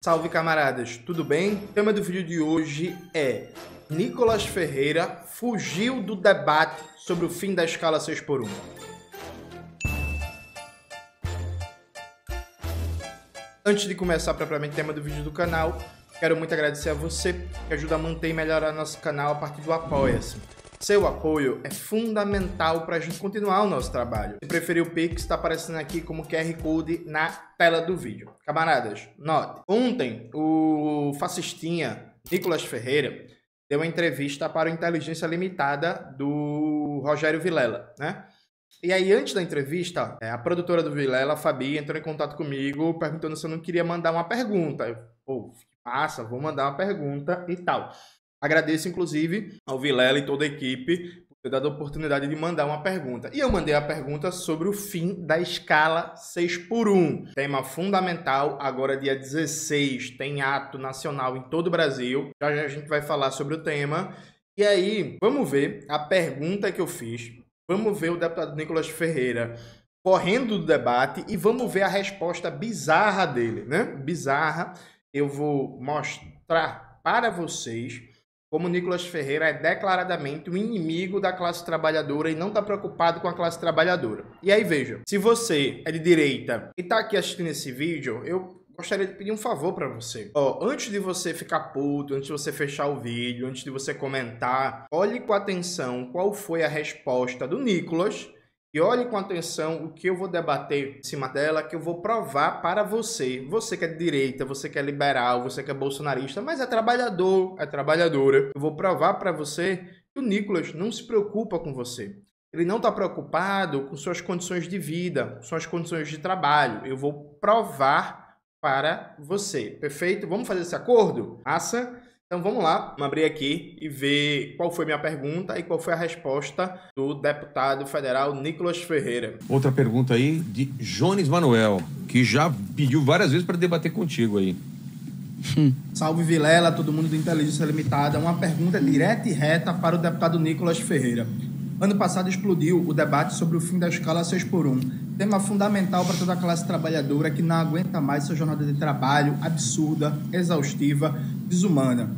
Salve, camaradas, tudo bem? O tema do vídeo de hoje é: Nicolas Ferreira fugiu do debate sobre o fim da escala 6x1. Antes de começar propriamente o tema do vídeo do canal, quero muito agradecer a você que ajuda a manter e melhorar nosso canal a partir do Apoia-se. Seu apoio é fundamental para a gente continuar o nosso trabalho. Se preferir o Pix, está aparecendo aqui como QR Code na tela do vídeo. Camaradas, note. Ontem, o fascistinha Nicolas Ferreira deu uma entrevista para o Inteligência Limitada do Rogério Vilela, né? E aí, antes da entrevista, a produtora do Vilela, a Fabi, entrou em contato comigo perguntando se eu não queria mandar uma pergunta. Eu, pô, que massa, vou mandar uma pergunta e tal. Agradeço, inclusive, ao Vilela e toda a equipe por ter dado a oportunidade de mandar uma pergunta. E eu mandei a pergunta sobre o fim da escala 6x1. Tema fundamental, agora dia 16, tem ato nacional em todo o Brasil. Já já a gente vai falar sobre o tema. E aí, vamos ver a pergunta que eu fiz. Vamos ver o deputado Nicolas Ferreira correndo do debate e vamos ver a resposta bizarra dele, né? Bizarra. Eu vou mostrar para vocês como Nicolas Ferreira é declaradamente um inimigo da classe trabalhadora e não está preocupado com a classe trabalhadora. E aí, veja, se você é de direita e está aqui assistindo esse vídeo, eu gostaria de pedir um favor para você. Antes de você ficar puto, antes de você fechar o vídeo, antes de você comentar, olhe com atenção qual foi a resposta do Nicolas e olhe com atenção o que eu vou debater em cima dela, que eu vou provar para você. Você que é de direita, você que é liberal, você que é bolsonarista, mas é trabalhador, é trabalhadora. Eu vou provar para você que o Nicolas não se preocupa com você. Ele não está preocupado com suas condições de vida, com suas condições de trabalho. Eu vou provar para você. Perfeito? Vamos fazer esse acordo? Massa? Então vamos lá, vamos abrir aqui e ver qual foi minha pergunta e qual foi a resposta do deputado federal Nicolas Ferreira. Outra pergunta aí de Jones Manuel, que já pediu várias vezes para debater contigo aí. Salve Vilela, todo mundo do Inteligência Limitada. Uma pergunta direta e reta para o deputado Nicolas Ferreira. Ano passado explodiu o debate sobre o fim da escala 6x1. Tema fundamental para toda a classe trabalhadora que não aguenta mais sua jornada de trabalho absurda, exaustiva, desumana.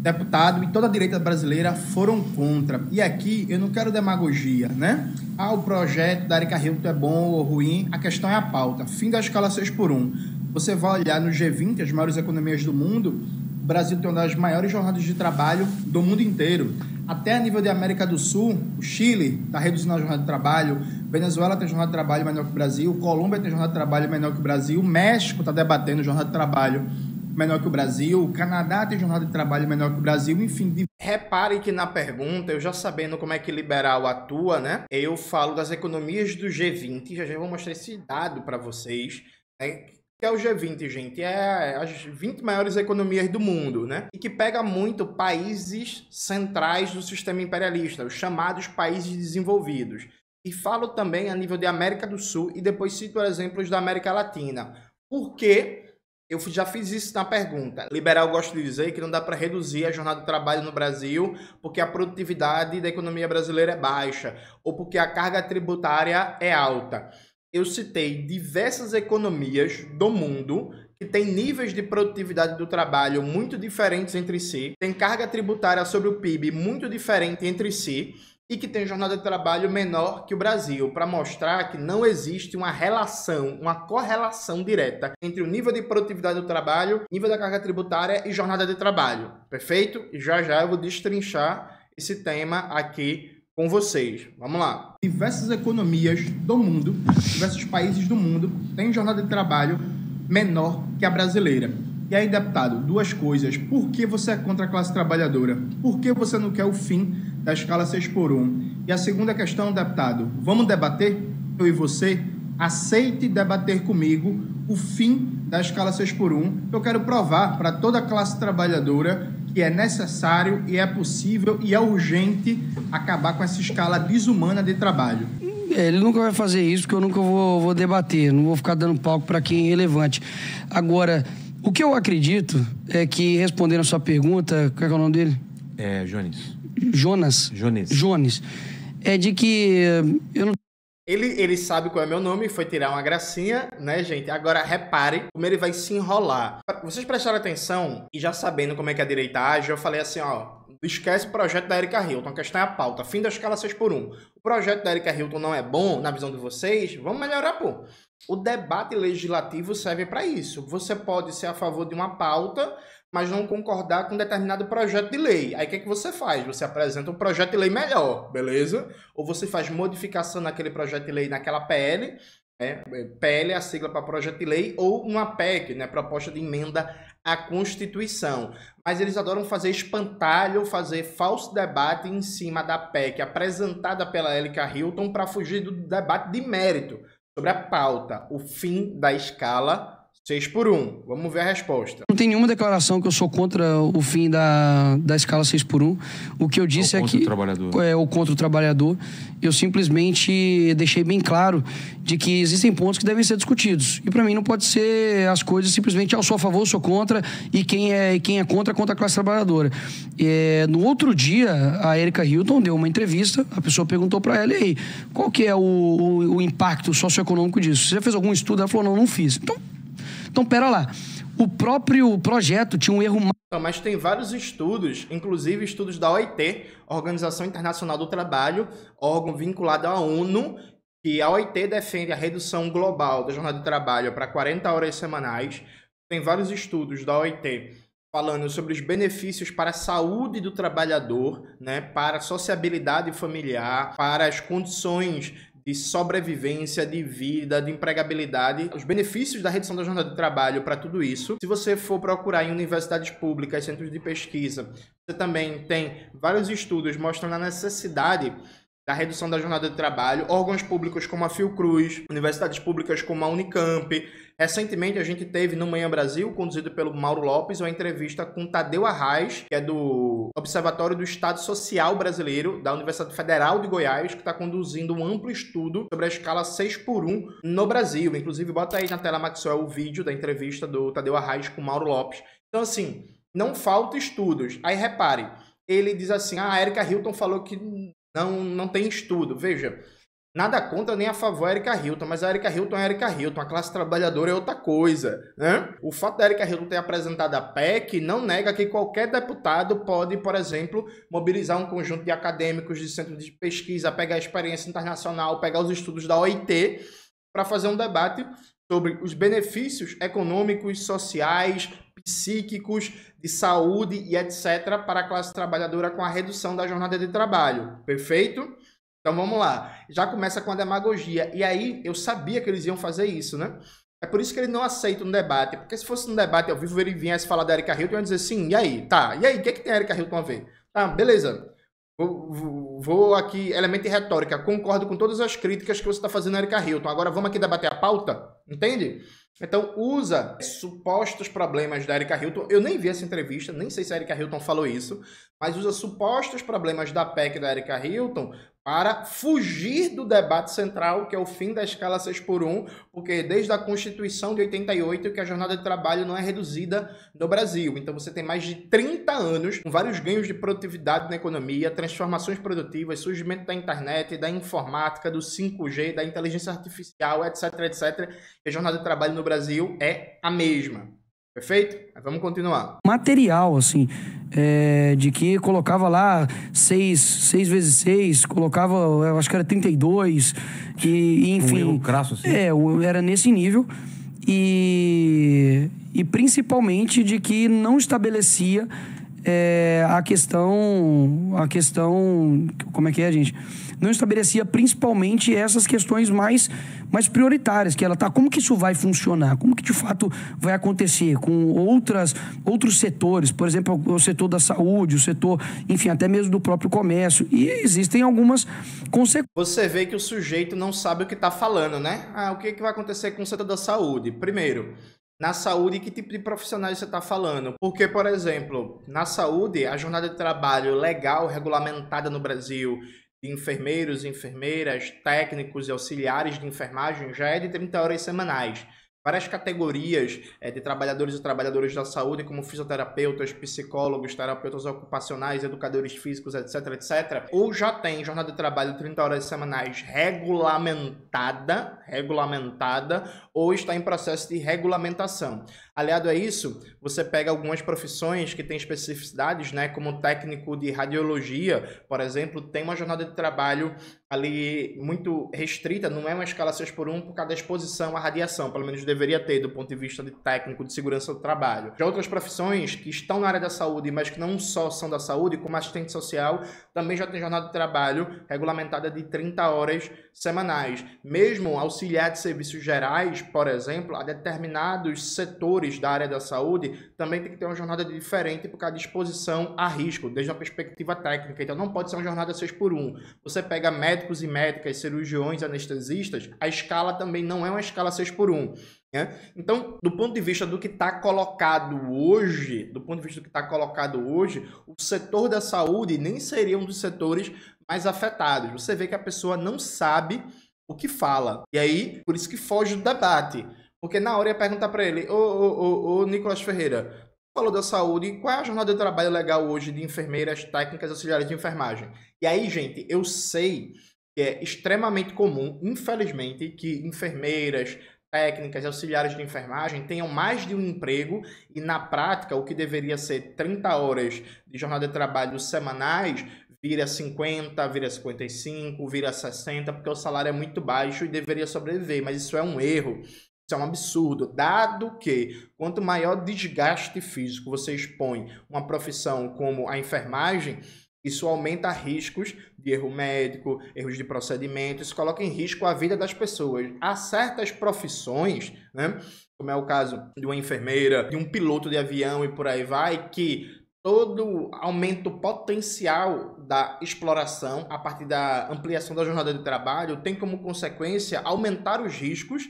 Deputado e toda a direita brasileira foram contra. E aqui eu não quero demagogia, né? O projeto da Erika Hilton é bom ou ruim, a questão é a pauta. Fim da escala 6x1. Você vai olhar no G20, as maiores economias do mundo, o Brasil tem uma das maiores jornadas de trabalho do mundo inteiro. Até a nível de América do Sul, o Chile está reduzindo a jornada de trabalho, Venezuela tem jornada de trabalho menor que o Brasil, Colômbia tem jornada de trabalho menor que o Brasil, México está debatendo jornada de trabalho menor que o Brasil, o Canadá tem jornada de trabalho menor que o Brasil, enfim. Repare que na pergunta, eu já sabendo como é que liberal atua, né? Eu falo das economias do G20, já vou mostrar esse dado para vocês, né? Que é o G20, gente, é as 20 maiores economias do mundo, né? E que pega muito países centrais do sistema imperialista, os chamados países desenvolvidos. E falo também a nível de América do Sul e depois cito exemplos da América Latina. Por quê? Eu já fiz isso na pergunta. Liberal gosta de dizer que não dá para reduzir a jornada de trabalho no Brasil porque a produtividade da economia brasileira é baixa ou porque a carga tributária é alta. Eu citei diversas economias do mundo que têm níveis de produtividade do trabalho muito diferentes entre si, tem carga tributária sobre o PIB muito diferente entre si e que tem jornada de trabalho menor que o Brasil, para mostrar que não existe uma relação, uma correlação direta entre o nível de produtividade do trabalho, nível da carga tributária e jornada de trabalho. Perfeito? E já já eu vou destrinchar esse tema aqui com vocês. Vamos lá. Diversas economias do mundo, diversos países do mundo têm jornada de trabalho menor que a brasileira. E aí, deputado, duas coisas. Por que você é contra a classe trabalhadora? Por que você não quer o fim da escala 6x1? E a segunda questão, deputado, vamos debater? Eu e você, aceite debater comigo o fim da escala 6x1. Eu quero provar para toda a classe trabalhadora que é necessário e é possível e é urgente acabar com essa escala desumana de trabalho. Ele nunca vai fazer isso, porque eu nunca vou debater, não vou ficar dando palco para quem é irrelevante. Agora, o que eu acredito é que, respondendo a sua pergunta, qual é o nome dele? Jones. Jonas. É de que eu não Ele sabe qual é meu nome, foi tirar uma gracinha, né, gente? Agora, repare como ele vai se enrolar. Vocês prestaram atenção, e já sabendo como é que a direita age, eu falei assim, ó, esquece o projeto da Erika Hilton, a questão é a pauta, fim da escala 6x1. O projeto da Erika Hilton não é bom, na visão de vocês, vamos melhorar, pô. O debate legislativo serve para isso. Você pode ser a favor de uma pauta, mas não concordar com determinado projeto de lei. Aí o que você faz? Você apresenta um projeto de lei melhor, beleza? Ou você faz modificação naquele projeto de lei, naquela PL, né? PL é a sigla para projeto de lei, ou uma PEC, né? Proposta de emenda à Constituição. Mas eles adoram fazer espantalho, fazer falso debate em cima da PEC apresentada pela Erika Hilton para fugir do debate de mérito sobre a pauta, o fim da escala 6x1. Vamos ver a resposta. Não tem nenhuma declaração que eu sou contra o fim da escala 6x1. O que eu disse é que é o contra o trabalhador. Eu simplesmente deixei bem claro de que existem pontos que devem ser discutidos. E para mim não pode ser as coisas simplesmente eu sou a favor, eu sou contra, e quem é contra a classe trabalhadora. No outro dia, a Erika Hilton deu uma entrevista, a pessoa perguntou para ela, e aí, qual que é o impacto socioeconômico disso? Você já fez algum estudo? Ela falou, não fiz. Então, pera lá. O próprio projeto tinha um erro... Mas tem vários estudos, inclusive estudos da OIT, Organização Internacional do Trabalho, órgão vinculado à ONU, que a OIT defende a redução global da jornada de trabalho para 40 horas semanais. Tem vários estudos da OIT falando sobre os benefícios para a saúde do trabalhador, né, para a sociabilidade familiar, para as condições de sobrevivência, de vida, de empregabilidade, os benefícios da redução da jornada de trabalho para tudo isso. Se você for procurar em universidades públicas, centros de pesquisa, você também tem vários estudos mostrando a necessidade da redução da jornada de trabalho, órgãos públicos como a Fiocruz, universidades públicas como a Unicamp. Recentemente a gente teve no Manhã Brasil, conduzido pelo Mauro Lopes, uma entrevista com Tadeu Arraes, que é do Observatório do Estado Social Brasileiro, da Universidade Federal de Goiás, que está conduzindo um amplo estudo sobre a escala 6x1 no Brasil. Inclusive, bota aí na tela, Maxwell, o vídeo da entrevista do Tadeu Arraes com Mauro Lopes. Então, assim, não falta estudos. Aí, repare, ele diz assim, a Erika Hilton falou que não tem estudo. Veja, nada contra nem a favor a Erika Hilton, mas a Erika Hilton é a Erika Hilton, a classe trabalhadora é outra coisa, né? O fato da Erika Hilton ter apresentado a PEC não nega que qualquer deputado pode, por exemplo, mobilizar um conjunto de acadêmicos de centros de pesquisa, pegar a experiência internacional, pegar os estudos da OIT para fazer um debate sobre os benefícios econômicos, sociais, psíquicos, de saúde e etc. para a classe trabalhadora com a redução da jornada de trabalho. Perfeito? Então vamos lá. Já começa com a demagogia. E aí eu sabia que eles iam fazer isso, né? É por isso que ele não aceita um debate. Porque se fosse um debate ao vivo, ele viesse falar da Erika Hilton e ia dizer sim, e aí? Tá, e aí? O que tem a Erika Hilton a ver? Tá, beleza. Vou aqui, elemento de retórica. Concordo com todas as críticas que você está fazendo a Erika Hilton. Agora vamos aqui debater a pauta? Entende? Então usa supostos problemas da Erika Hilton. Eu nem vi essa entrevista, nem sei se a Erika Hilton falou isso, mas usa supostos problemas da PEC da Erika Hilton para fugir do debate central, que é o fim da escala 6x1, porque desde a Constituição de 88 que a jornada de trabalho não é reduzida no Brasil. Então você tem mais de 30 anos com vários ganhos de produtividade na economia, transformações produtivas, surgimento da internet, da informática, do 5G, da inteligência artificial, etc, etc. E a jornada de trabalho no Brasil é a mesma. Perfeito? Vamos continuar. Material, assim, de que colocava lá 6 vezes 6, colocava, eu acho que era 32, e enfim... Um erro crasso, assim? Era nesse nível, e principalmente de que não estabelecia a questão... Como é que é, gente? Não estabelecia principalmente essas questões mais prioritárias, que ela tá, como que isso vai funcionar? Como que de fato vai acontecer com outros setores, por exemplo, o setor da saúde, o setor, enfim, até mesmo do próprio comércio, e existem algumas consequências. Você vê que o sujeito não sabe o que tá falando, né? O que vai acontecer com o setor da saúde? Primeiro, na saúde, que tipo de profissionais você está falando? Porque, por exemplo, na saúde, a jornada de trabalho legal, regulamentada no Brasil, de enfermeiros, enfermeiras, técnicos e auxiliares de enfermagem já é de 30 horas semanais. várias categorias de trabalhadores e trabalhadoras da saúde, como fisioterapeutas, psicólogos, terapeutas ocupacionais, educadores físicos, etc, etc, ou já tem jornada de trabalho 30 horas semanais regulamentada, ou está em processo de regulamentação. Aliado a isso, você pega algumas profissões que têm especificidades, né, como técnico de radiologia, por exemplo, tem uma jornada de trabalho ali muito restrita, não é uma escala 6x1 por causa da exposição à radiação, pelo menos deveria ter do ponto de vista de técnico de segurança do trabalho. Já outras profissões que estão na área da saúde, mas que não só são da saúde, como assistente social, também já tem jornada de trabalho regulamentada de 30 horas semanais. Mesmo auxiliar de serviços gerais, por exemplo, a determinados setores da área da saúde, também tem que ter uma jornada diferente por causa de exposição a risco, desde uma perspectiva técnica. Então não pode ser uma jornada 6x1. Você pega médicos e médicas, cirurgiões, anestesistas, a escala também não é uma escala 6x1. Né? Então, do ponto de vista do que está colocado hoje, o setor da saúde nem seria um dos setores mais afetados. Você vê que a pessoa não sabe o que fala. E aí, por isso que foge do debate. Porque na hora ia perguntar para ele, ô Nicolas Ferreira, falou da saúde, qual é a jornada de trabalho legal hoje de enfermeiras, técnicas, auxiliares de enfermagem? E aí, gente, eu sei que é extremamente comum, infelizmente, que enfermeiras, técnicas, auxiliares de enfermagem tenham mais de um emprego e, na prática, o que deveria ser 30 horas de jornada de trabalho semanais vira 50, vira 55, vira 60, porque o salário é muito baixo e deveria sobreviver. Mas isso é um erro, isso é um absurdo, dado que quanto maior desgaste físico você expõe uma profissão como a enfermagem, isso aumenta riscos de erro médico, erros de procedimento, isso coloca em risco a vida das pessoas. Há certas profissões, né, como é o caso de uma enfermeira, de um piloto de avião e por aí vai, que todo aumento potencial da exploração a partir da ampliação da jornada de trabalho tem como consequência aumentar os riscos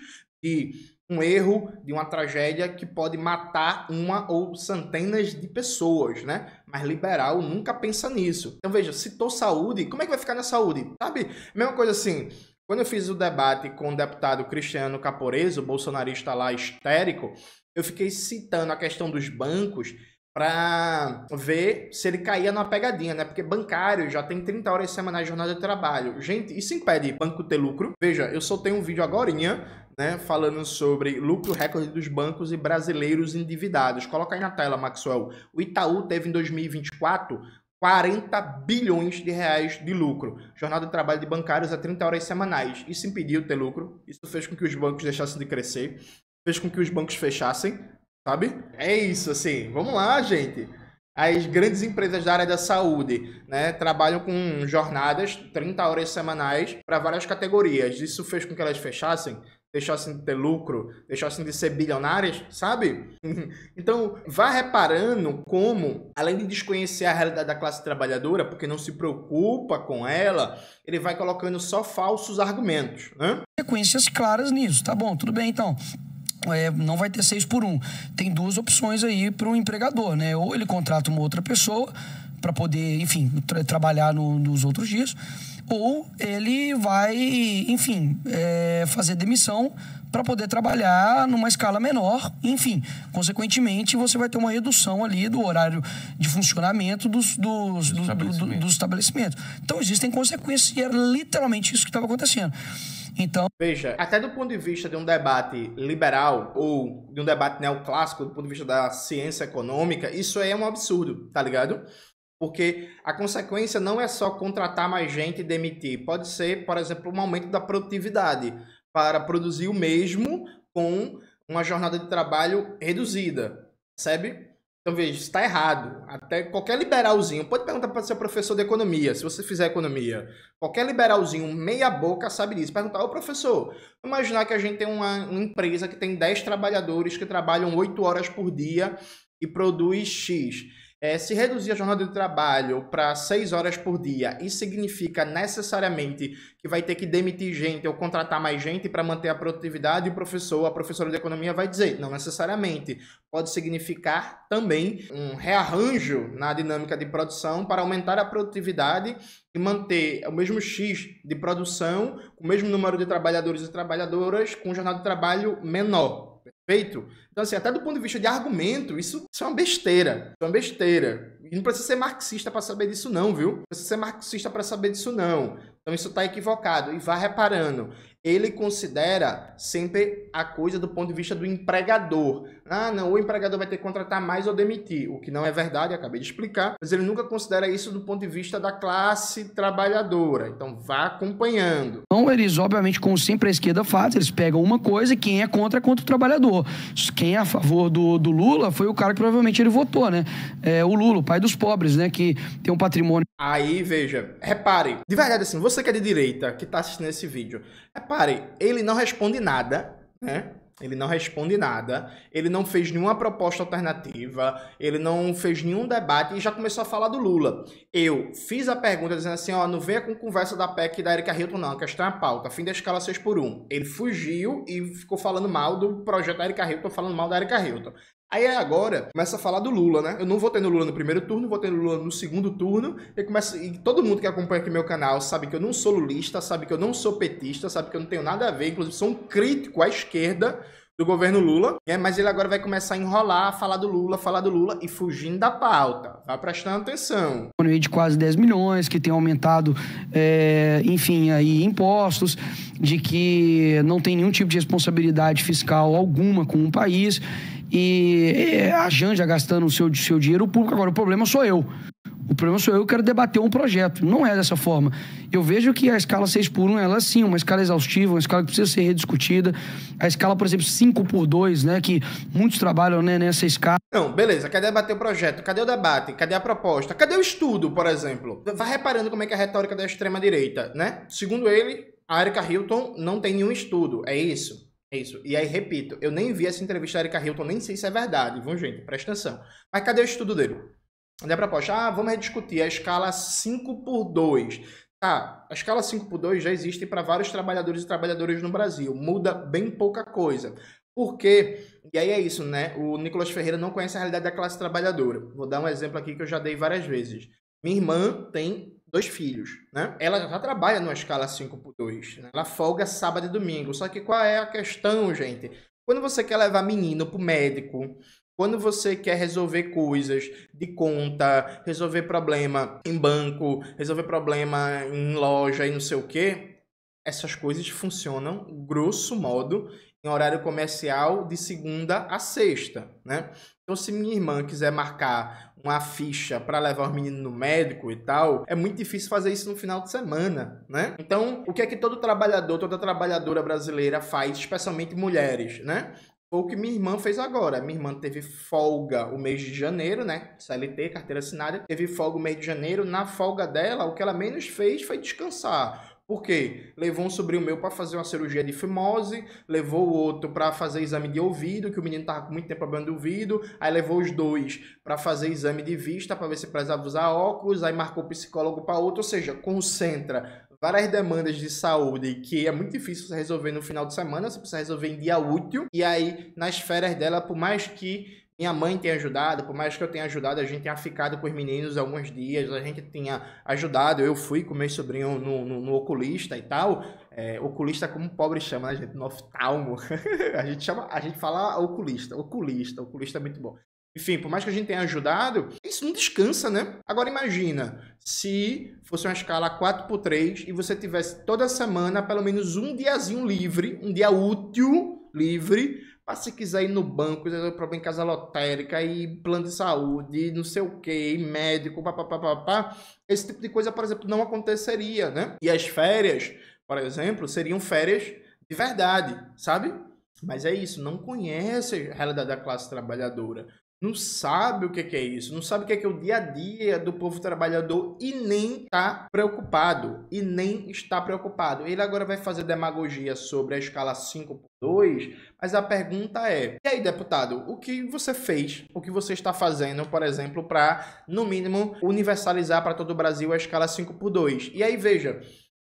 de um erro, de uma tragédia que pode matar uma ou centenas de pessoas, né? Mas liberal nunca pensa nisso. Então veja, citou saúde, como é que vai ficar na saúde? Sabe? Mesma coisa assim, quando eu fiz o debate com o deputado Cristiano Caporeso, bolsonarista lá histérico, eu fiquei citando a questão dos bancos para ver se ele caía numa pegadinha, né? Porque bancário já tem 30 horas semanais de jornada de trabalho. Gente, isso impede banco ter lucro? Veja, eu soltei um vídeo agorinha, né, falando sobre lucro recorde dos bancos e brasileiros endividados. Coloca aí na tela, Maxwell. O Itaú teve em 2024 40 bilhões de reais de lucro. Jornada de trabalho de bancários é 30 horas semanais. Isso impediu ter lucro. Isso fez com que os bancos deixassem de crescer. Fez com que os bancos fechassem. Sabe? É isso, assim. Vamos lá, gente. As grandes empresas da área da saúde, né, trabalham com jornadas, 30 horas semanais, para várias categorias. Isso fez com que elas fechassem, deixassem de ter lucro, deixassem de ser bilionárias, sabe? Então, vá reparando como, além de desconhecer a realidade da classe trabalhadora, porque não se preocupa com ela, ele vai colocando só falsos argumentos, né? Sequências claras nisso. Tá bom, tudo bem, então. Não vai ter 6x1. Tem duas opções aí para o empregador, né? Ou ele contrata uma outra pessoa para poder, enfim, trabalhar nos outros dias, ou ele vai, enfim, fazer demissão para poder trabalhar numa escala menor. Enfim, consequentemente, você vai ter uma redução ali do horário de funcionamento dos estabelecimentos. Então, existem consequências e era literalmente isso que estava acontecendo. Então, veja, até do ponto de vista de um debate liberal ou de um debate neoclássico, do ponto de vista da ciência econômica, isso aí é um absurdo, tá ligado? Porque a consequência não é só contratar mais gente e demitir. Pode ser, por exemplo, um aumento da produtividade para produzir o mesmo com uma jornada de trabalho reduzida, percebe? Então, veja, isso está errado. Até qualquer liberalzinho, pode perguntar para ser professor de economia, se você fizer economia. Qualquer liberalzinho, meia boca, sabe disso. Perguntar, ô professor, imaginar que a gente tem uma empresa que tem 10 trabalhadores que trabalham 8 horas por dia e produz X. Se reduzir a jornada de trabalho para 6 horas por dia, isso significa necessariamente que vai ter que demitir gente ou contratar mais gente para manter a produtividade, e a professora de economia vai dizer, não necessariamente. Pode significar também um rearranjo na dinâmica de produção para aumentar a produtividade e manter o mesmo X de produção, o mesmo número de trabalhadores e trabalhadoras com jornada de trabalho menor. Feito. Então, assim, até do ponto de vista de argumento, isso é uma besteira. Isso é uma besteira. E não precisa ser marxista para saber disso não, viu? Não precisa ser marxista para saber disso não. Então isso está equivocado. E vá reparando. Ele considera sempre a coisa do ponto de vista do empregador. Ah, não, o empregador vai ter que contratar mais ou demitir. O que não é verdade, acabei de explicar. Mas ele nunca considera isso do ponto de vista da classe trabalhadora. Então vá acompanhando. Então eles, obviamente, como sempre a esquerda faz, eles pegam uma coisa e quem é contra o trabalhador. Quem é a favor do Lula foi o cara que provavelmente ele votou, né? O Lula, o pai dos pobres, né? Que tem um patrimônio. Aí, veja, repare, de verdade assim, você que é de direita, que tá assistindo esse vídeo, repare, ele não responde nada, né? Ele não responde nada, ele não fez nenhuma proposta alternativa, ele não fez nenhum debate e já começou a falar do Lula. Eu fiz a pergunta dizendo assim, ó, não venha com conversa da PEC da Erika Hilton não, a questão é a pauta, fim da escala 6x1. Ele fugiu e ficou falando mal do projeto da Erika Hilton, falando mal da Erika Hilton. Aí agora começa a falar do Lula, né? Eu não votei no Lula no primeiro turno, votei no Lula no segundo turno. E todo mundo que acompanha aqui meu canal sabe que eu não sou lulista, sabe que eu não sou petista, sabe que eu não tenho nada a ver. Inclusive sou um crítico à esquerda do governo Lula. Mas ele agora vai começar a enrolar, falar do Lula e fugindo da pauta. Vai prestando atenção. De quase 10 milhões, que tem aumentado, enfim, aí impostos, de que não tem nenhum tipo de responsabilidade fiscal alguma com o país. E a Janja gastando o seu dinheiro público. Agora, o problema sou eu. O problema sou eu que quero debater um projeto. Não é dessa forma. Eu vejo que a escala 6x1, ela é sim uma escala exaustiva, uma escala que precisa ser rediscutida. A escala, por exemplo, 5x2, né, que muitos trabalham, né, nessa escala. Não, beleza. Quer debater o projeto? Cadê o debate? Cadê a proposta? Cadê o estudo, por exemplo? Vai reparando como é que é a retórica da extrema-direita, né? Segundo ele, a Erika Hilton não tem nenhum estudo. É isso. É isso. E aí, repito, eu nem vi essa entrevista da Erika Hilton, nem sei se é verdade, viu, gente? Presta atenção. Mas cadê o estudo dele? Cadê a proposta? Vamos rediscutir a escala 5x2. Tá, a escala 5x2 já existe para vários trabalhadores e trabalhadoras no Brasil. Muda bem pouca coisa. Por quê? E aí é isso, né? O Nicolas Ferreira não conhece a realidade da classe trabalhadora. Vou dar um exemplo aqui que eu já dei várias vezes. Minha irmã tem 2 filhos, né? Ela já trabalha numa escala 5x2, né? Ela folga sábado e domingo. Só que qual é a questão, gente? Quando você quer levar menino pro médico, quando você quer resolver coisas de conta, resolver problema em banco, resolver problema em loja e não sei o quê, essas coisas funcionam, grosso modo, em horário comercial de segunda a sexta, né? Então, se minha irmã quiser marcar uma ficha para levar os meninos no médico e tal, é muito difícil fazer isso no final de semana, né? Então, o que é que todo trabalhador, toda trabalhadora brasileira faz, especialmente mulheres, né? Foi o que minha irmã fez agora. Minha irmã teve folga o mês de janeiro, né? CLT, carteira assinada. Teve folga o mês de janeiro. Na folga dela, o que ela menos fez foi descansar. Por quê? Levou um sobrinho meu para fazer uma cirurgia de fimose, levou o outro para fazer exame de ouvido, que o menino tava com muito tempo problema de ouvido, aí levou os 2 para fazer exame de vista, para ver se precisava usar óculos, aí marcou o psicólogo para outro, ou seja, concentra várias demandas de saúde que é muito difícil você resolver no final de semana, você precisa resolver em dia útil, e aí nas férias dela, por mais que minha mãe tenha ajudado, por mais que eu tenha ajudado, a gente tenha ficado com os meninos alguns dias, a gente tinha ajudado, eu fui com meu sobrinho no oculista e tal, oculista como o pobre chama, né, gente? No oftalmo, a gente fala oculista é muito bom. Enfim, por mais que a gente tenha ajudado, isso não descansa, né? Agora imagina, se fosse uma escala 4x3 e você tivesse toda semana pelo menos um diazinho livre, um dia útil livre, para se quiser ir no banco, resolver problema em casa lotérica, e plano de saúde, não sei o que, médico, papapá. Esse tipo de coisa, por exemplo, não aconteceria, né? E as férias, por exemplo, seriam férias de verdade, sabe? Mas é isso, não conhece a realidade da classe trabalhadora. Não sabe o que é isso, não sabe o que é o dia a dia do povo trabalhador e nem está preocupado, Ele agora vai fazer demagogia sobre a escala 5x2, mas a pergunta é, e aí, deputado, o que você fez, o que você está fazendo, por exemplo, para, no mínimo, universalizar para todo o Brasil a escala 5x2? E aí, veja,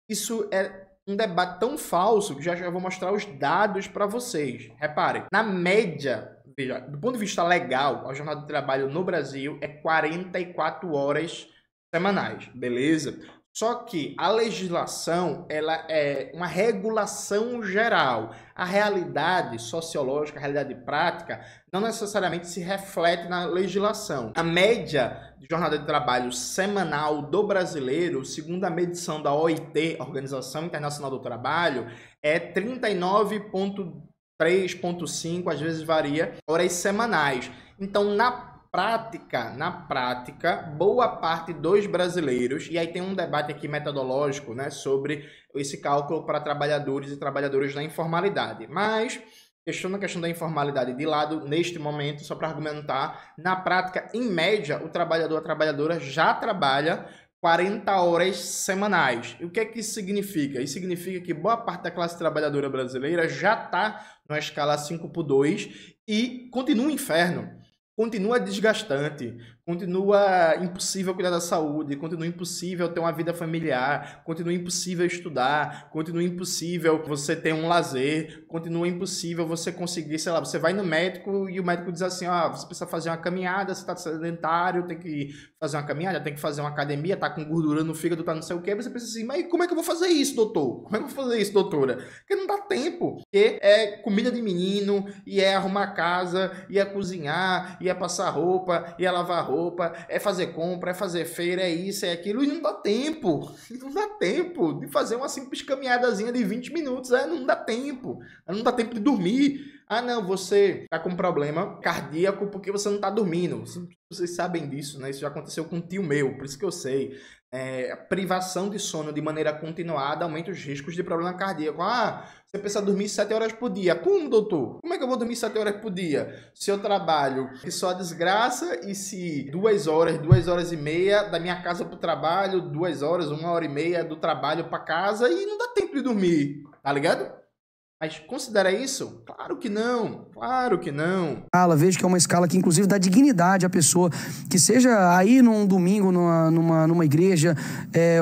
isso é um debate tão falso que já vou mostrar os dados para vocês. Reparem, na média, veja, do ponto de vista legal, a jornada de trabalho no Brasil é 44 horas semanais, beleza? Só que a legislação, ela é uma regulação geral. A realidade sociológica, a realidade prática, não necessariamente se reflete na legislação. A média de jornada de trabalho semanal do brasileiro, segundo a medição da OIT, Organização Internacional do Trabalho, é 39,3,5, às vezes varia, horas semanais. Então, na prática, boa parte dos brasileiros, e aí tem um debate aqui metodológico, né, sobre esse cálculo para trabalhadores e trabalhadoras da informalidade. Mas, deixando a questão da informalidade de lado, neste momento, só para argumentar, na prática, em média, o trabalhador, a trabalhadora já trabalha 40 horas semanais. E o que é que isso significa? Isso significa que boa parte da classe trabalhadora brasileira já está numa escala 5/2 e continua um inferno. Continua desgastante, continua impossível cuidar da saúde, continua impossível ter uma vida familiar, continua impossível estudar, continua impossível você ter um lazer, continua impossível você conseguir, sei lá, você vai no médico e o médico diz assim, você precisa fazer uma caminhada, você está sedentário, tem que fazer uma caminhada, tem que fazer uma academia, tá com gordura no fígado, tá não sei o quê, você pensa assim, mas como é que eu vou fazer isso, doutor? Como é que eu vou fazer isso, doutora? Porque não dá tempo, porque é comida de menino, e é arrumar a casa, e é cozinhar, e é passar roupa, e é lavar roupa, é fazer compra, é fazer feira, é isso, é aquilo, e não dá tempo. Não dá tempo de fazer uma simples caminhadazinha de 20 minutos, não dá tempo. Não dá tempo de dormir. Ah, não, você tá com problema cardíaco porque você não tá dormindo. Vocês sabem disso, né? Isso já aconteceu com um tio meu, por isso que eu sei. A privação de sono de maneira continuada aumenta os riscos de problema cardíaco. Você precisa dormir 7 horas por dia. Como, doutor? Como é que eu vou dormir 7 horas por dia? Se eu trabalho que só desgraça e se 2 horas, 2 horas e meia da minha casa pro trabalho, 2 horas, 1 hora e meia do trabalho pra casa e não dá tempo de dormir, tá ligado? Mas considera isso? Claro que não, claro que não. Vejo que é uma escala que inclusive dá dignidade à pessoa, que seja aí num domingo numa igreja,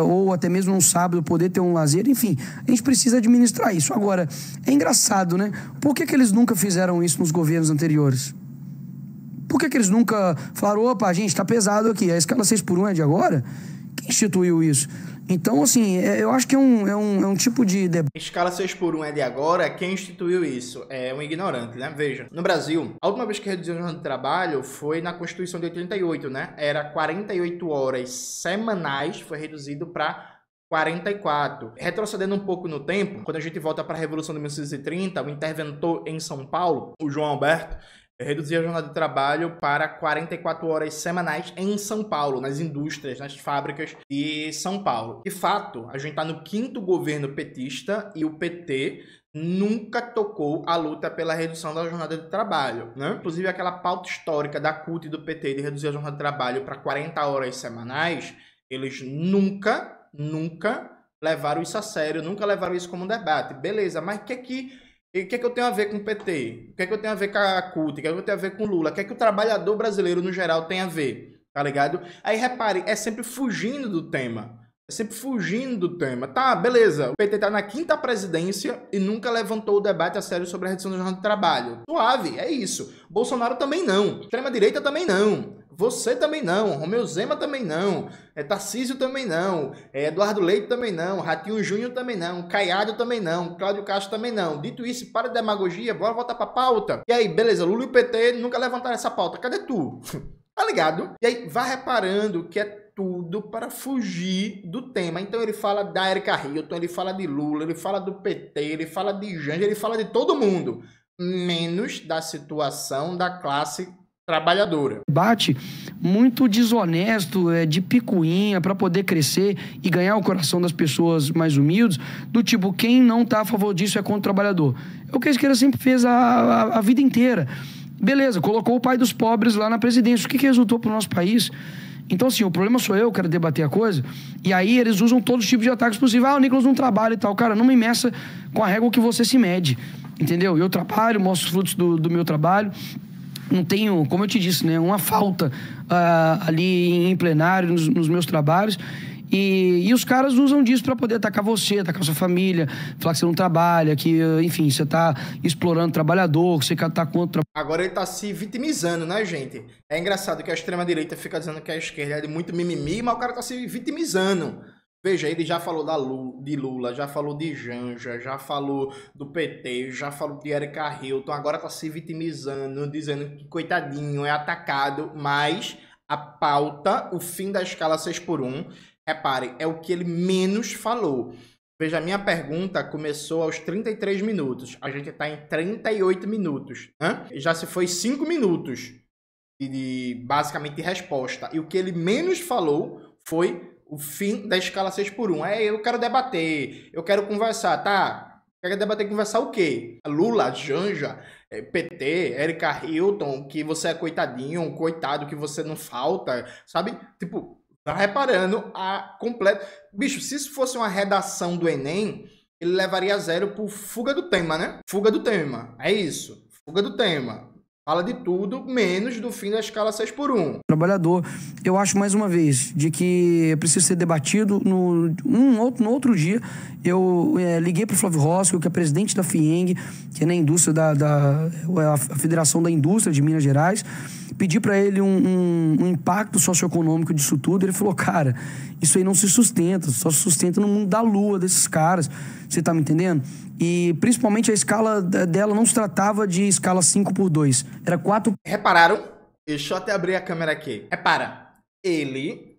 ou até mesmo num sábado poder ter um lazer, enfim, a gente precisa administrar isso. Agora, é engraçado, né? Por que eles nunca fizeram isso nos governos anteriores? Por que eles nunca falaram, opa, gente, tá pesado aqui, a escala 6x1 é de agora? Quem instituiu isso? Então, assim, eu acho que é um tipo de debate. Escala 6x1 é de agora, quem instituiu isso? É um ignorante, né? Veja, no Brasil, a última vez que reduziu o jornada de trabalho foi na Constituição de 88, né? Era 48 horas semanais, foi reduzido para 44. Retrocedendo um pouco no tempo, quando a gente volta para a Revolução de 1930, o interventor em São Paulo, o João Alberto, reduzir a jornada de trabalho para 44 horas semanais em São Paulo, nas indústrias, nas fábricas de São Paulo. De fato, a gente está no 5º governo petista e o PT nunca tocou a luta pela redução da jornada de trabalho, né? Inclusive, aquela pauta histórica da CUT e do PT de reduzir a jornada de trabalho para 40 horas semanais, eles nunca levaram isso a sério, nunca levaram isso como debate. Beleza, mas o que é que eu tenho a ver com o PT? O que é que eu tenho a ver com a CUT? O que é que eu tenho a ver com o Lula? O que é que o trabalhador brasileiro, no geral, tem a ver? Tá ligado? Aí, repare, é sempre fugindo do tema. É sempre fugindo do tema. Tá, beleza. O PT tá na 5ª presidência e nunca levantou o debate a sério sobre a redução da jornada de trabalho. Suave, é isso. Bolsonaro também não. Extrema-direita também não. Você também não, Romeu Zema também não, Tarcísio também não, Eduardo Leite também não, Ratinho Júnior também não, Caiado também não, Cláudio Castro também não. Dito isso, para de demagogia, bora voltar pra pauta. E aí, beleza, Lula e o PT nunca levantaram essa pauta, cadê tu? Tá ligado? E aí, vai reparando que é tudo para fugir do tema. Então ele fala da Erika Hilton, ele fala de Lula, ele fala do PT, ele fala de Janja, ele fala de todo mundo, menos da situação da classe trabalhadora. Debate muito desonesto, de picuinha para poder crescer e ganhar o coração das pessoas mais humildes, do tipo, quem não está a favor disso é contra o trabalhador. É o que a esquerda sempre fez a vida inteira. Beleza, colocou o pai dos pobres lá na presidência. O que resultou para o nosso país? Então, assim, o problema sou eu, quero debater a coisa, e aí eles usam todos os tipos de ataques possíveis. O Nicolas não trabalha e tal. Cara, não me meça com a régua que você se mede, entendeu? Eu trabalho, mostro os frutos do meu trabalho. Não tenho, como eu te disse, né, uma falta ali em plenário, nos meus trabalhos. E os caras usam disso para poder atacar você, atacar sua família, falar que você não trabalha, que, enfim, você tá explorando o trabalhador, que você tá contra... Agora ele tá se vitimizando, né, gente? É engraçado que a extrema-direita fica dizendo que a esquerda é de muito mimimi, mas o cara tá se vitimizando. Veja, ele já falou de Lula, já falou de Janja, já falou do PT, já falou de Erika Hilton, agora tá se vitimizando, dizendo que coitadinho, é atacado, mas a pauta, o fim da escala 6x1, repare, é o que ele menos falou. Veja, a minha pergunta começou aos 33 minutos, a gente tá em 38 minutos, né? Já se foi 5 minutos basicamente de resposta, e o que ele menos falou foi o fim da escala 6x1. Eu quero debater, eu quero conversar, tá? Quer debater, conversar o quê? Lula, Janja, PT, Erika Hilton, que você é coitadinho, um coitado, que você não falta, sabe? Tipo, tá reparando a completa... Bicho, se isso fosse uma redação do Enem, ele levaria 0 por fuga do tema, né? Fuga do tema, é isso, fuga do tema. Fala de tudo, menos do fim da escala 6x1. Trabalhador, eu acho, mais uma vez, de que precisa ser debatido. No outro dia, eu liguei para o Flávio Rosco, que é presidente da FIENG, que é na indústria a Federação da Indústria de Minas Gerais, pedi para ele um impacto socioeconômico disso tudo. Ele falou, cara, isso aí não se sustenta, só se sustenta no mundo da lua desses caras. Você tá me entendendo? E principalmente a escala dela não se tratava de escala 5x2, era 4... Repararam? Deixa eu até abrir a câmera aqui. Repara, ele,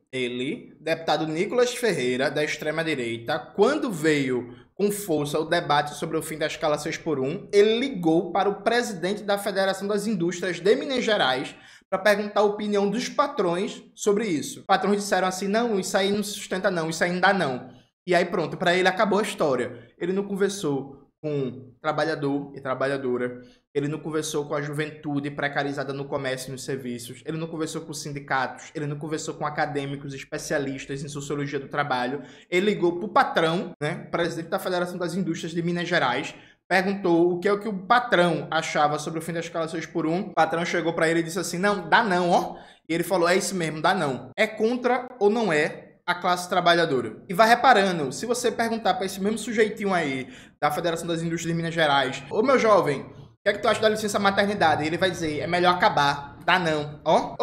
deputado Nicolas Ferreira, da extrema-direita, quando veio com força o debate sobre o fim da escala 6x1, ele ligou para o presidente da Federação das Indústrias de Minas Gerais para perguntar a opinião dos patrões sobre isso. Os patrões disseram assim, não, isso aí não se sustenta não, isso aí não dá não. E aí pronto, para ele acabou a história. Ele não conversou com trabalhador e trabalhadora, ele não conversou com a juventude precarizada no comércio e nos serviços, ele não conversou com sindicatos, ele não conversou com acadêmicos especialistas em sociologia do trabalho, ele ligou para o patrão, né, presidente da Federação das Indústrias de Minas Gerais, perguntou o que o patrão achava sobre o fim da escala 6x1, o patrão chegou para ele e disse assim, não, dá não, ó, e ele falou, é isso mesmo, dá não. É contra ou não é a classe trabalhadora? E vai reparando, se você perguntar para esse mesmo sujeitinho aí, da Federação das Indústrias de Minas Gerais, ô meu jovem, o que é que tu acha da licença maternidade? E ele vai dizer, é melhor acabar, dá não, ó.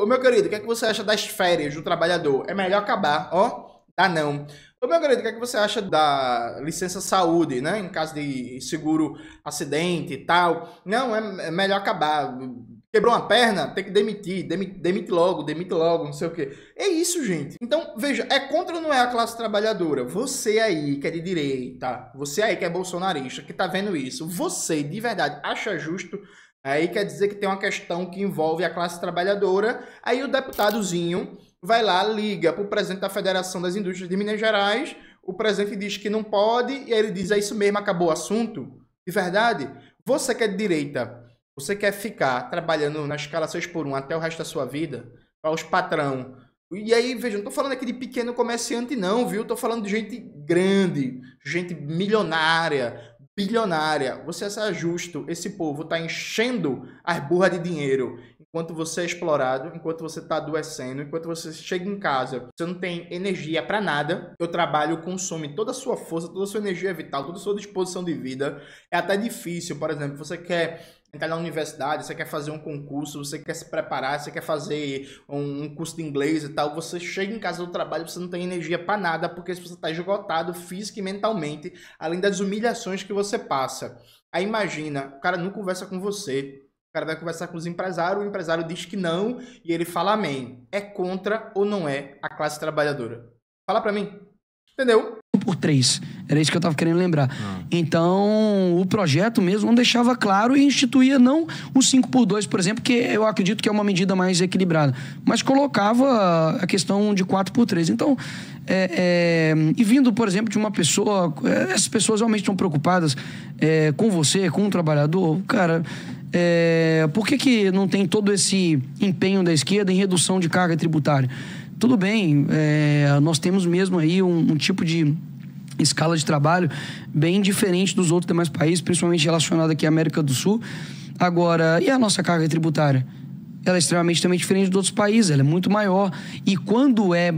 Ô meu querido, o que é que você acha das férias do trabalhador? É melhor acabar, ó, dá não. Ô meu querido, o que é que você acha da licença saúde, né, em caso de seguro acidente e tal? Não, é melhor acabar. Quebrou uma perna, tem que demitir, demite logo, não sei o quê. É isso, gente. Então, veja, é contra ou não é a classe trabalhadora? Você aí que é de direita, você aí que é bolsonarista, que tá vendo isso, você de verdade acha justo? Aí quer dizer que tem uma questão que envolve a classe trabalhadora, aí o deputadozinho vai lá, liga pro presidente da Federação das Indústrias de Minas Gerais, o presidente diz que não pode, e aí ele diz, é isso mesmo, acabou o assunto? De verdade? Você que é de direita, você quer ficar trabalhando na escala 6x1 até o resto da sua vida? Para os patrão. E aí, veja, não tô falando aqui de pequeno comerciante não, viu? Tô falando de gente grande, gente milionária, bilionária. Você acha justo esse povo tá enchendo as burras de dinheiro enquanto você é explorado, enquanto você tá adoecendo, enquanto você chega em casa, você não tem energia para nada, o trabalho consome toda a sua força, toda a sua energia vital, toda a sua disposição de vida. É até difícil, por exemplo, você quer entrar na universidade, você quer fazer um concurso, você quer se preparar, você quer fazer um curso de inglês e tal, você chega em casa do trabalho, você não tem energia para nada, porque você está esgotado física e mentalmente, além das humilhações que você passa. Aí imagina, o cara não conversa com você, o cara vai conversar com os empresários, o empresário diz que não, e ele fala amém. É contra ou não é a classe trabalhadora? Fala para mim. Entendeu? Por 3. Era isso que eu tava querendo lembrar. Então, o projeto mesmo não deixava claro e instituía não o 5x2, por exemplo, que eu acredito que é uma medida mais equilibrada, mas colocava a questão de 4x3. Então, e vindo, por exemplo, de uma pessoa... essas pessoas realmente estão preocupadas com você, com o trabalhador. Cara, por que não tem todo esse empenho da esquerda em redução de carga tributária? Tudo bem, nós temos mesmo aí um tipo de escala de trabalho bem diferente dos outros demais países, principalmente relacionado aqui à América do Sul. Agora, e a nossa carga tributária? Ela é extremamente também diferente dos outros países, ela é muito maior. E quando é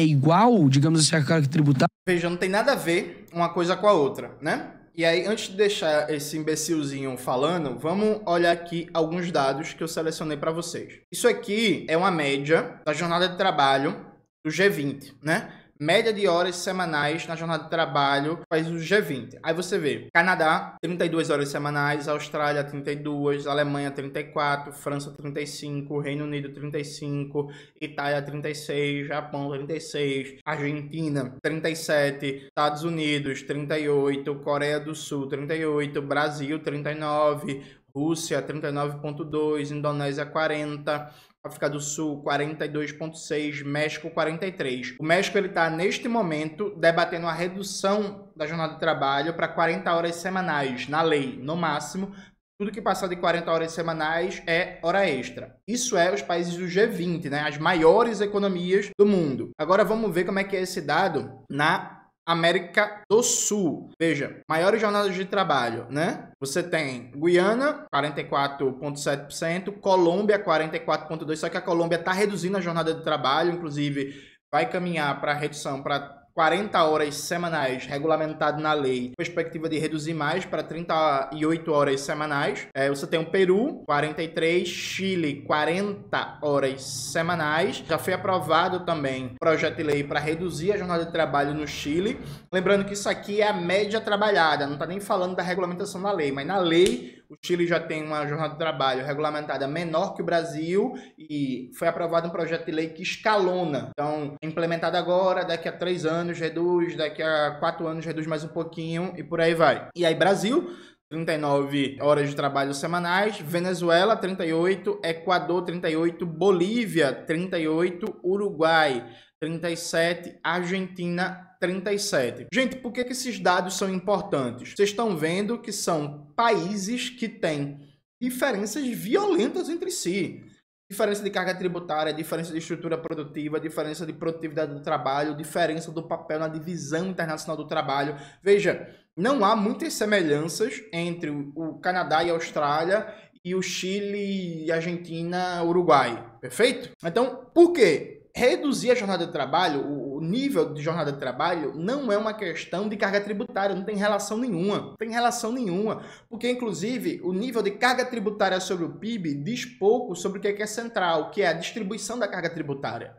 igual, digamos assim, a carga tributária... Veja, não tem nada a ver uma coisa com a outra, né? E aí, antes de deixar esse imbecilzinho falando, vamos olhar aqui alguns dados que eu selecionei para vocês. Isso aqui é uma média da jornada de trabalho do G20, né? média de horas semanais na jornada de trabalho, países do G20. Aí você vê, Canadá, 32 horas semanais, Austrália, 32, Alemanha, 34, França, 35, Reino Unido, 35, Itália, 36, Japão, 36, Argentina, 37, Estados Unidos, 38, Coreia do Sul, 38, Brasil, 39, Rússia, 39,2, Indonésia, 40, África do Sul, 42,6, México, 43. O México está, neste momento, debatendo a redução da jornada de trabalho para 40 horas semanais, na lei, no máximo. Tudo que passar de 40 horas semanais é hora extra. Isso é os países do G20, né? As maiores economias do mundo. Agora vamos ver como é que é esse dado na América do Sul. Veja, maiores jornadas de trabalho, né? Você tem Guiana, 44,7%, Colômbia, 44,2%, só que a Colômbia está reduzindo a jornada de trabalho, inclusive vai caminhar para a redução para 40 horas semanais, regulamentado na lei, perspectiva de reduzir mais para 38 horas semanais. Você tem o Peru, 43, Chile, 40 horas semanais. Já foi aprovado também o projeto de lei para reduzir a jornada de trabalho no Chile. Lembrando que isso aqui é a média trabalhada, não está nem falando da regulamentação da lei, mas na lei o Chile já tem uma jornada de trabalho regulamentada menor que o Brasil e foi aprovado um projeto de lei que escalona. Então, implementado agora, daqui a 3 anos reduz, daqui a 4 anos reduz mais um pouquinho e por aí vai. E aí, Brasil, 39 horas de trabalho semanais, Venezuela, 38, Equador, 38, Bolívia, 38, Uruguai, 37, Argentina, 37. Gente, por que esses dados são importantes? Vocês estão vendo que são países que têm diferenças violentas entre si. Diferença de carga tributária, diferença de estrutura produtiva, diferença de produtividade do trabalho, diferença do papel na divisão internacional do trabalho. Veja, não há muitas semelhanças entre o Canadá e a Austrália e o Chile, Argentina, Uruguai. Perfeito? Então, por quê? Reduzir a jornada de trabalho, o nível de jornada de trabalho, não é uma questão de carga tributária, não tem relação nenhuma. Não tem relação nenhuma. Porque, inclusive, o nível de carga tributária sobre o PIB diz pouco sobre o que é central, que é a distribuição da carga tributária.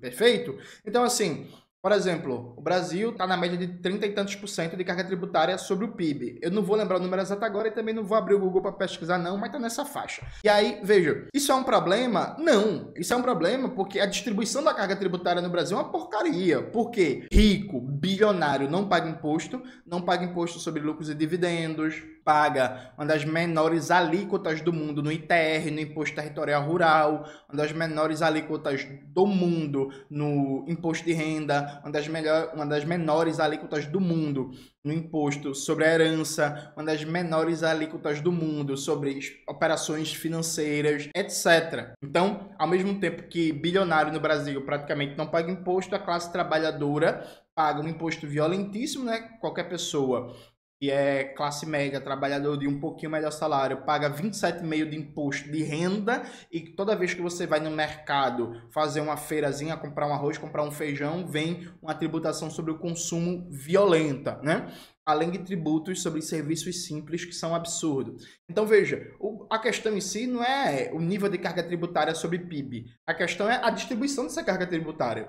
Perfeito? Então, assim, por exemplo, o Brasil está na média de 30 e tantos % de carga tributária sobre o PIB. Eu não vou lembrar o número exato agora e também não vou abrir o Google para pesquisar não, mas está nessa faixa. E aí, veja, isso é um problema? Não. Isso é um problema porque a distribuição da carga tributária no Brasil é uma porcaria. Por quê? Rico, bilionário, não paga imposto sobre lucros e dividendos, paga uma das menores alíquotas do mundo no ITR, no Imposto Territorial Rural, uma das menores alíquotas do mundo no Imposto de Renda, uma das menores alíquotas do mundo no Imposto sobre a Herança, uma das menores alíquotas do mundo sobre operações financeiras, etc. Então, ao mesmo tempo que bilionário no Brasil praticamente não paga imposto, a classe trabalhadora paga um imposto violentíssimo, né? Qualquer pessoa que é classe média, trabalhador de um pouquinho melhor salário, paga 27,5% de imposto de renda e toda vez que você vai no mercado fazer uma feirazinha, comprar um arroz, comprar um feijão, vem uma tributação sobre o consumo violenta, né? Além de tributos sobre serviços simples que são absurdos. Então, veja, a questão em si não é o nível de carga tributária sobre PIB. A questão é a distribuição dessa carga tributária.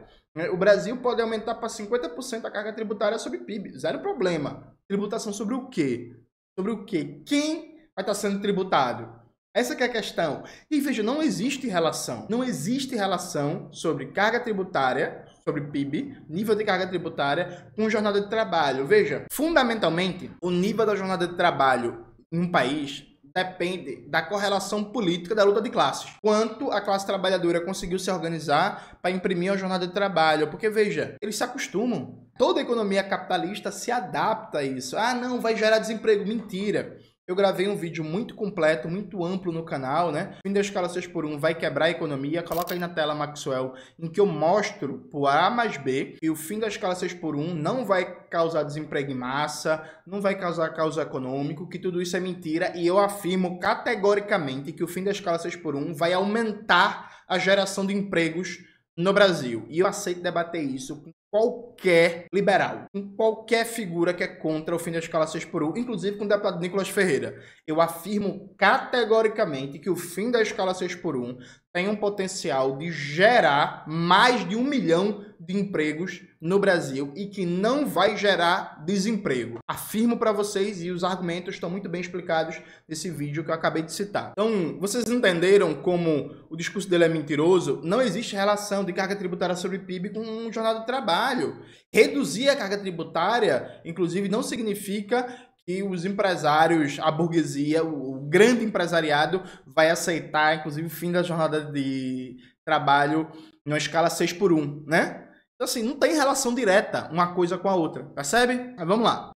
O Brasil pode aumentar para 50% a carga tributária sobre PIB. Zero problema. Tributação sobre o quê? Sobre o quê? Quem vai estar sendo tributado? Essa que é a questão. E veja, não existe relação. Não existe relação sobre carga tributária, sobre PIB, nível de carga tributária, com jornada de trabalho. Veja, fundamentalmente, o nível da jornada de trabalho em um país depende da correlação política da luta de classes. Quanto a classe trabalhadora conseguiu se organizar para imprimir a jornada de trabalho. Porque, veja, eles se acostumam. Toda a economia capitalista se adapta a isso. Ah, não, vai gerar desemprego. Mentira. Eu gravei um vídeo muito completo, muito amplo no canal, né? Fim da escala 6x1 vai quebrar a economia. Coloca aí na tela, Maxwell, em que eu mostro por A mais B que o fim da escala 6x1 não vai causar desemprego em massa, não vai causar caos econômico, que tudo isso é mentira. E eu afirmo categoricamente que o fim da escala 6x1 vai aumentar a geração de empregos no Brasil. E eu aceito debater isso com qualquer liberal, com qualquer figura que é contra o fim da escala 6x1, inclusive com o deputado Nicolas Ferreira. Eu afirmo categoricamente que o fim da escala 6x1 tem um potencial de gerar mais de 1 milhão de empregos no Brasil e que não vai gerar desemprego. Afirmo para vocês, e os argumentos estão muito bem explicados nesse vídeo que eu acabei de citar. Então, vocês entenderam como o discurso dele é mentiroso? Não existe relação de carga tributária sobre PIB com jornada de trabalho. Reduzir a carga tributária, inclusive, não significa que os empresários, a burguesia, o grande empresariado vai aceitar, inclusive, o fim da jornada de trabalho numa escala 6x1, né? Então, assim, não tem relação direta uma coisa com a outra, percebe? Mas vamos lá.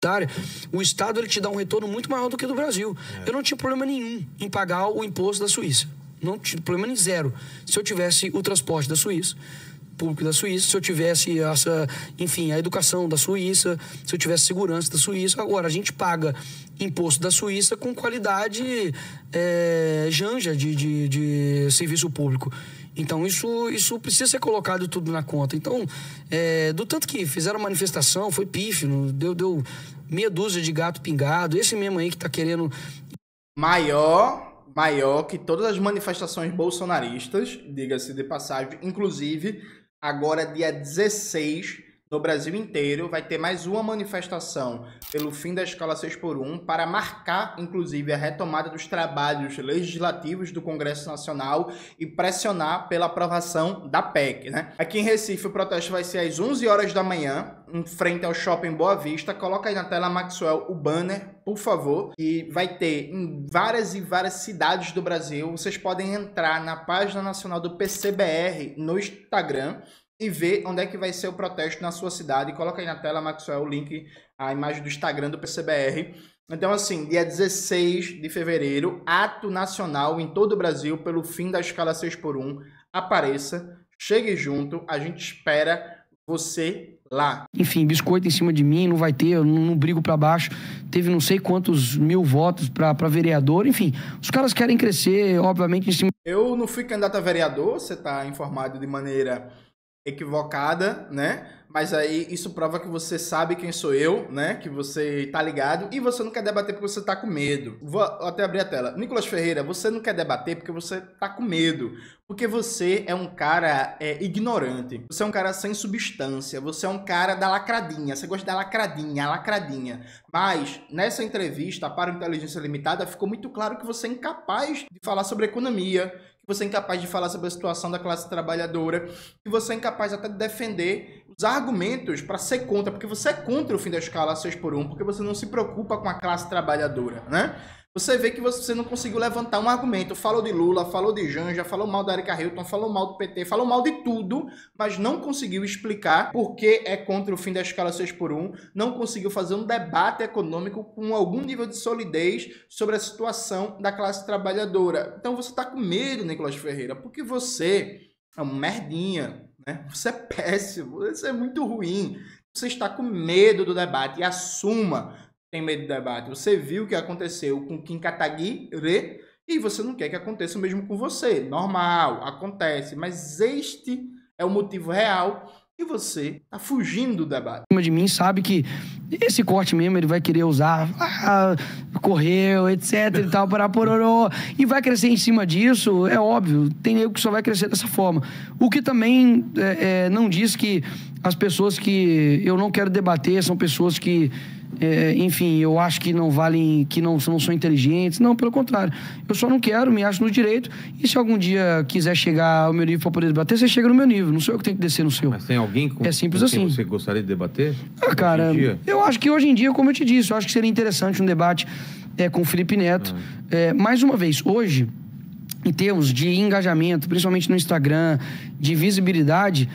O Estado ele te dá um retorno muito maior do que do Brasil. Eu não tinha problema nenhum em pagar o imposto da Suíça. Não tinha problema nem zero. Se eu tivesse o transporte da Suíça, público da Suíça, se eu tivesse a educação da Suíça, se eu tivesse segurança da Suíça. Agora, a gente paga imposto da Suíça com qualidade janja de serviço público. Então, isso precisa ser colocado tudo na conta. Então, do tanto que fizeram manifestação, foi pífio, deu meia dúzia de gato pingado. Esse mesmo aí que tá querendo... Maior que todas as manifestações bolsonaristas, diga-se de passagem. Inclusive, agora dia 16, no Brasil inteiro, vai ter mais uma manifestação pelo fim da escala 6x1 para marcar, inclusive, a retomada dos trabalhos legislativos do Congresso Nacional e pressionar pela aprovação da PEC, né? Aqui em Recife, o protesto vai ser às 11 horas da manhã, em frente ao Shopping Boa Vista. Coloca aí na tela, Maxwell, o banner, por favor. E vai ter em várias e várias cidades do Brasil. Vocês podem entrar na página nacional do PCBR no Instagram e ver onde é que vai ser o protesto na sua cidade. Coloca aí na tela, Maxwell, o link, a imagem do Instagram do PCBR. Então, assim, dia 16 de fevereiro, ato nacional em todo o Brasil pelo fim da escala 6x1. Apareça, chegue junto, a gente espera você lá. Enfim, biscoito em cima de mim, não vai ter, eu não brigo pra baixo. Teve não sei quantos mil votos pra vereador, enfim. Os caras querem crescer, obviamente, em cima... Eu não fui candidato a vereador, você tá informado de maneira equivocada, né? Mas aí isso prova que você sabe quem sou eu, né? Que você tá ligado e você não quer debater porque você tá com medo. Vou até abrir a tela. Nicolas Ferreira, você não quer debater porque você tá com medo. Porque você é um cara ignorante. Você é um cara sem substância. Você é um cara da lacradinha. Você gosta da lacradinha. Mas nessa entrevista para o Inteligência Limitada ficou muito claro que você é incapaz de falar sobre economia, que você é incapaz de falar sobre a situação da classe trabalhadora, que você é incapaz até de defender os argumentos para ser contra, porque você é contra o fim da escala 6x1, porque você não se preocupa com a classe trabalhadora, né? Você vê que você não conseguiu levantar um argumento. Falou de Lula, falou de Janja, falou mal da Erika Hilton, falou mal do PT, falou mal de tudo, mas não conseguiu explicar por que é contra o fim da escala 6x1, não conseguiu fazer um debate econômico com algum nível de solidez sobre a situação da classe trabalhadora. Então você está com medo, Nicolas Ferreira, porque você é um merdinha, né? Você é péssimo, você é muito ruim. Você está com medo do debate e assuma. Tem medo do debate. Você viu o que aconteceu com Kim Kataguiri e você não quer que aconteça o mesmo com você. Normal, acontece. Mas este é o motivo real e você tá fugindo do debate. De mim sabe que esse corte mesmo ele vai querer usar, correu, etc e tal, para pororô, e vai crescer em cima disso, é óbvio. Tem nego que só vai crescer dessa forma. O que também não diz que as pessoas que eu não quero debater são pessoas que enfim, eu acho que não valem, que não são inteligentes. Não, pelo contrário. Eu só não quero, me acho no direito. E se algum dia quiser chegar ao meu nível para poder debater, você chega no meu nível. Não sou eu que tenho que descer no seu. Mas tem alguém com simples assim. Você gostaria de debater? Cara, eu acho que hoje em dia, como eu te disse, eu acho que seria interessante um debate com o Felipe Neto. Mais uma vez, hoje, em termos de engajamento, principalmente no Instagram, de visibilidade,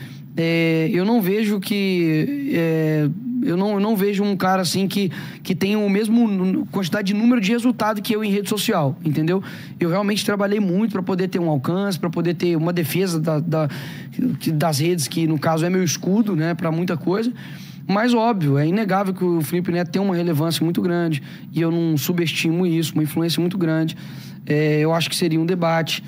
eu não vejo que... Eu não vejo um cara assim que tem o mesmo quantidade de número de resultado que eu em rede social, entendeu? Eu realmente trabalhei muito para poder ter um alcance, para poder ter uma defesa das redes, que no caso é meu escudo, né, para muita coisa. Mas, óbvio, é inegável que o Felipe Neto tem uma relevância muito grande e eu não subestimo isso, uma influência muito grande. Eu acho que seria um debate.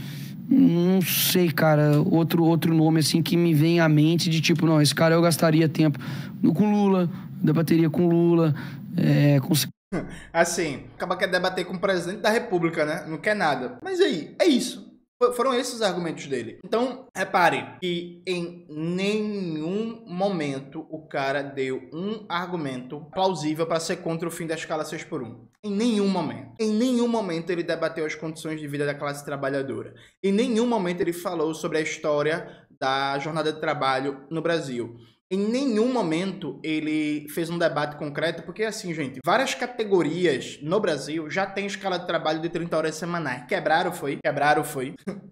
Não sei, cara, outro nome assim que me vem à mente de tipo, não, esse cara eu gastaria tempo com Lula, debateria com Lula, Assim, acaba quer debater com o presidente da República, né? Não quer nada. Mas aí, é isso. Foram esses os argumentos dele. Então, repare que em nenhum momento o cara deu um argumento plausível para ser contra o fim da escala 6x1. Em nenhum momento. Em nenhum momento ele debateu as condições de vida da classe trabalhadora. Em nenhum momento ele falou sobre a história da jornada de trabalho no Brasil. Em nenhum momento ele fez um debate concreto, porque assim, gente, várias categorias no Brasil já tem escala de trabalho de 30 horas semanais. Quebraram, foi.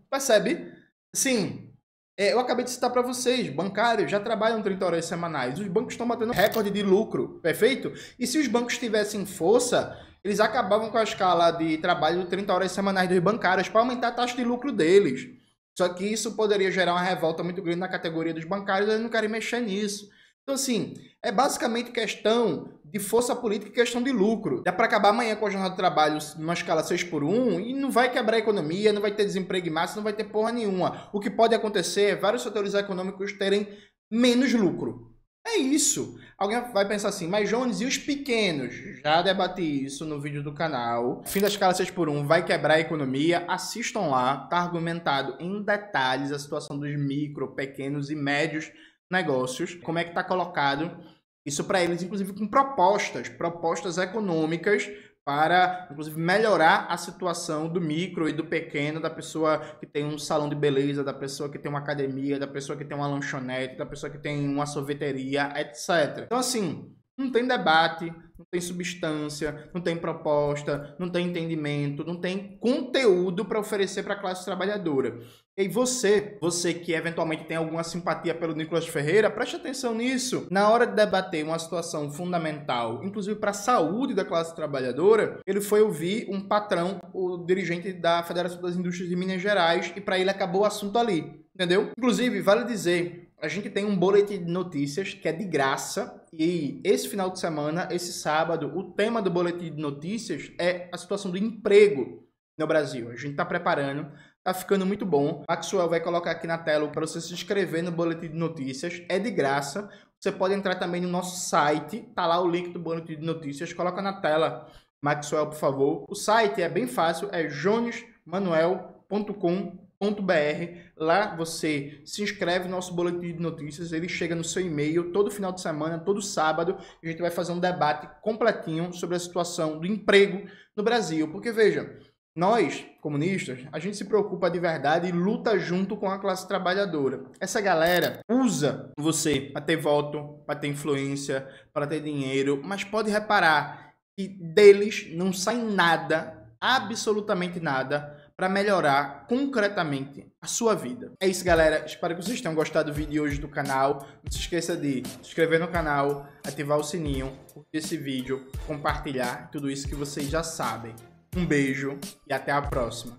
Percebe? Sim. Eu acabei de citar para vocês, bancários já trabalham 30 horas semanais. Os bancos estão batendo recorde de lucro, perfeito? E se os bancos tivessem força, eles acabavam com a escala de trabalho de 30 horas semanais dos bancários para aumentar a taxa de lucro deles. Só que isso poderia gerar uma revolta muito grande na categoria dos bancários, eles não querem mexer nisso. Então, assim, é basicamente questão de força política e questão de lucro. Dá para acabar amanhã com a jornada de trabalho numa escala 6x1 e não vai quebrar a economia, não vai ter desemprego em massa, não vai ter porra nenhuma. O que pode acontecer é vários setores econômicos terem menos lucro. É isso. Alguém vai pensar assim, mas Jones, e os pequenos? Já debati isso no vídeo do canal. Fim da escala 6x1 vai quebrar a economia? Assistam lá, tá argumentado em detalhes a situação dos micro, pequenos e médios negócios. Como é que tá colocado isso para eles, inclusive com propostas econômicas para, inclusive, melhorar a situação do micro e do pequeno, da pessoa que tem um salão de beleza, da pessoa que tem uma academia, da pessoa que tem uma lanchonete, da pessoa que tem uma sorveteria, etc. Então, assim, não tem debate, não tem substância, não tem proposta, não tem entendimento, não tem conteúdo para oferecer para a classe trabalhadora. E aí você que eventualmente tem alguma simpatia pelo Nicolas Ferreira, preste atenção nisso. Na hora de debater uma situação fundamental, inclusive para a saúde da classe trabalhadora, ele foi ouvir um patrão, o dirigente da Federação das Indústrias de Minas Gerais, e para ele acabou o assunto ali, entendeu? Inclusive, vale dizer, a gente tem um boletim de notícias que é de graça, e esse final de semana, esse sábado, o tema do boletim de notícias é a situação do emprego no Brasil. A gente está preparando, tá ficando muito bom. Maxwell vai colocar aqui na tela para você se inscrever no boletim de notícias, é de graça. Você pode entrar também no nosso site, tá lá o link do boletim de notícias, coloca na tela, Maxwell, por favor. O site é bem fácil, é jonesmanuel.com.br. Lá você se inscreve no nosso boletim de notícias, ele chega no seu e-mail todo final de semana, todo sábado, e a gente vai fazer um debate completinho sobre a situação do emprego no Brasil. Porque, veja, nós, comunistas, a gente se preocupa de verdade e luta junto com a classe trabalhadora. Essa galera usa você para ter voto, para ter influência, para ter dinheiro, mas pode reparar que deles não sai nada, absolutamente nada, para melhorar concretamente a sua vida. É isso, galera. Espero que vocês tenham gostado do vídeo hoje do canal. Não se esqueça de se inscrever no canal, ativar o sininho, curtir esse vídeo, compartilhar, tudo isso que vocês já sabem. Um beijo e até a próxima.